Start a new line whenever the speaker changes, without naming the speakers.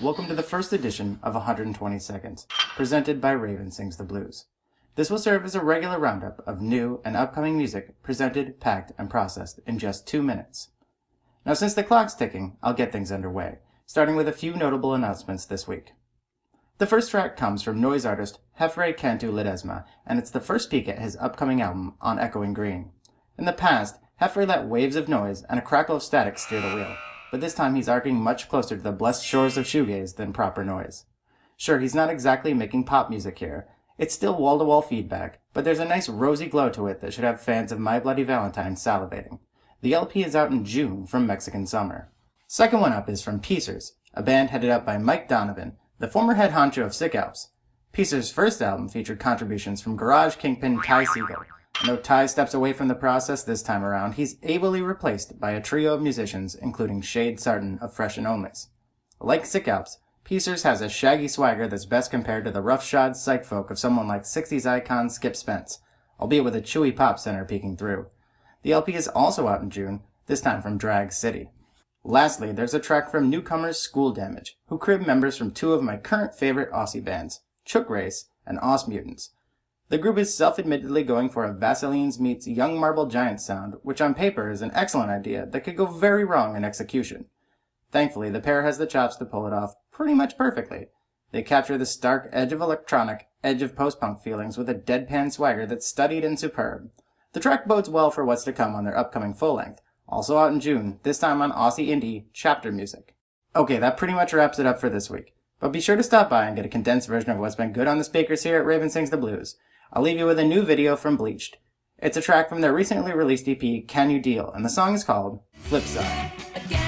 welcome to the first edition of 120 Seconds, presented by Raven Sings the Blues. This will serve as a regular roundup of new and upcoming music presented, packed, and processed in just 2 minutes. Now since the clock's ticking, I'll get things underway, starting with a few notable announcements this week. The first track comes from noise artist Jefre Cantu-Ledesma, and it's the first peek at his upcoming album on Echoing Green. In the past, Jefre let waves of noise and a crackle of static steer the wheel, but this time he's arcing much closer to the blessed shores of shoegaze than proper noise. Sure, he's not exactly making pop music here. It's still wall-to-wall feedback, but there's a nice rosy glow to it that should have fans of My Bloody Valentine salivating. The LP is out in June from Mexican Summer. Second one up is from Piecers, a band headed up by Mike Donovan, the former head honcho of Sick Alps. Piecers' first album featured contributions from garage kingpin Ty Segall. Though Ty steps away from the process this time around, he's ably replaced by a trio of musicians, including Shade Sarton of Fresh and Onlys. Like Sick Alps, Piecers has a shaggy swagger that's best compared to the roughshod psych folk of someone like 60s icon Skip Spence, albeit with a chewy pop center peeking through. The LP is also out in June, this time from Drag City. Lastly, there's a track from newcomers School Damage, who crib members from two of my current favorite Aussie bands, Chook Race and Ausmuteants. The group is self-admittedly going for a Vaselines meets Young Marble Giant sound, which on paper is an excellent idea that could go very wrong in execution. Thankfully, the pair has the chops to pull it off pretty much perfectly. They capture the stark edge of electronic, edge of post-punk feelings with a deadpan swagger that's studied and superb. The track bodes well for what's to come on their upcoming full-length, also out in June, this time on Aussie Indie Chapter Music. Okay, that pretty much wraps it up for this week, but be sure to stop by and get a condensed version of what's been good on the speakers here at Raven Sings the Blues. I'll leave you with a new video from Bleached. It's a track from their recently released EP, Can You Deal, and the song is called Flipside.